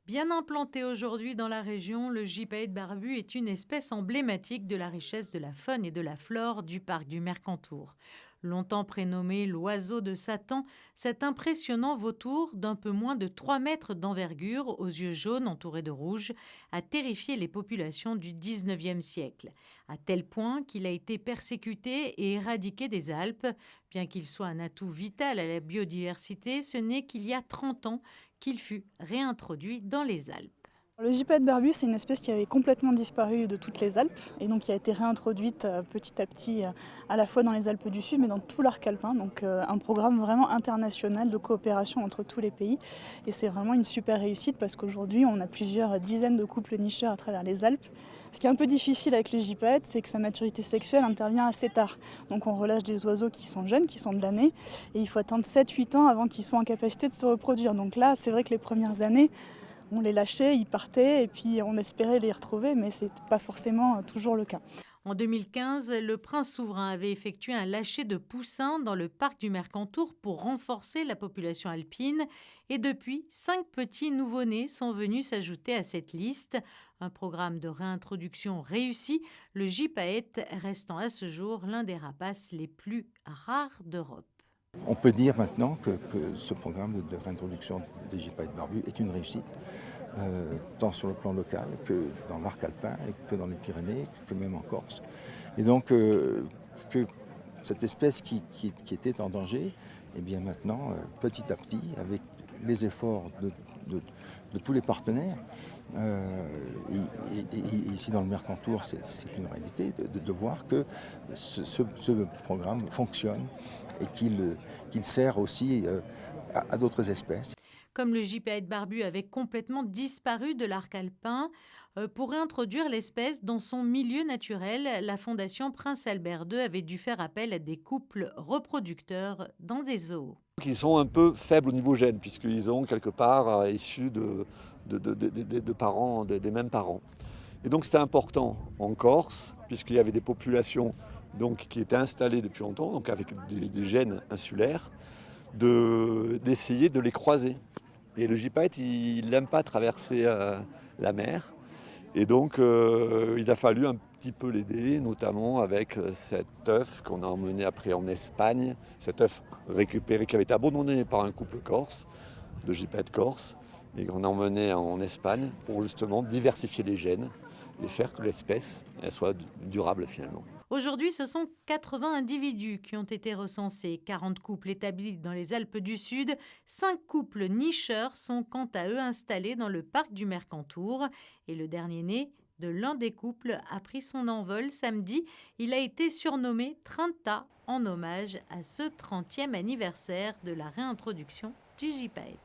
Bien implanté aujourd'hui dans la région, le gypaète barbu est une espèce emblématique de la richesse de la faune et de la flore du parc du Mercantour. Longtemps prénommé l'oiseau de Satan, cet impressionnant vautour d'un peu moins de 3 mètres d'envergure, aux yeux jaunes entourés de rouge, a terrifié les populations du 19e siècle, à tel point qu'il a été persécuté et éradiqué des Alpes. Bien qu'il soit un atout vital à la biodiversité, ce n'est qu'il y a 30 ans qu'il fut réintroduit dans les Alpes. Le gypaète barbu, c'est une espèce qui avait complètement disparu de toutes les Alpes et donc qui a été réintroduite petit à petit à la fois dans les Alpes du Sud mais dans tout l'arc alpin. Donc un programme vraiment international de coopération entre tous les pays et c'est vraiment une super réussite parce qu'aujourd'hui on a plusieurs dizaines de couples nicheurs à travers les Alpes. Ce qui est un peu difficile avec le gypaète, c'est que sa maturité sexuelle intervient assez tard. Donc on relâche des oiseaux qui sont jeunes, qui sont de l'année et il faut attendre 7-8 ans avant qu'ils soient en capacité de se reproduire. Donc là c'est vrai que les premières années, on les lâchait, ils partaient et puis on espérait les retrouver, mais ce n'était pas forcément toujours le cas. En 2015, le prince souverain avait effectué un lâcher de poussins dans le parc du Mercantour pour renforcer la population alpine. Et depuis, 5 petits nouveau-nés sont venus s'ajouter à cette liste. Un programme de réintroduction réussi, le gypaète restant à ce jour l'un des rapaces les plus rares d'Europe. On peut dire maintenant que ce programme de réintroduction des gypaètes barbus est une réussite, tant sur le plan local que dans l'arc alpin, et que dans les Pyrénées, que même en Corse. Et donc que cette espèce qui était en danger, eh bien maintenant, petit à petit, avec les efforts de tous les partenaires, et ici dans le Mercantour, c'est une réalité de voir que ce programme fonctionne et qu'il sert aussi à d'autres espèces. Comme le gypaète barbu avait complètement disparu de l'arc alpin, pour réintroduire l'espèce dans son milieu naturel, la Fondation Prince Albert II avait dû faire appel à des couples reproducteurs dans des zoos. Ils sont un peu faibles au niveau gène, puisqu'ils ont quelque part issus de parents, des mêmes parents. Et donc c'était important en Corse, puisqu'il y avait des populations donc, qui étaient installées depuis longtemps, donc avec des gènes insulaires, d'essayer de les croiser. Et le gypaète, il n'aime pas traverser la mer. Et donc, il a fallu un petit peu l'aider, notamment avec cet œuf qu'on a emmené après en Espagne, cet œuf récupéré qui avait été abandonné par un couple corse, de gypaète corse, et qu'on a emmené en Espagne pour justement diversifier les gènes et faire que l'espèce elle soit durable finalement. Aujourd'hui, ce sont 80 individus qui ont été recensés, 40 couples établis dans les Alpes du Sud, 5 couples nicheurs sont quant à eux installés dans le parc du Mercantour. Et le dernier né de l'un des couples a pris son envol samedi. Il a été surnommé Trinta en hommage à ce 30e anniversaire de la réintroduction du gypaète.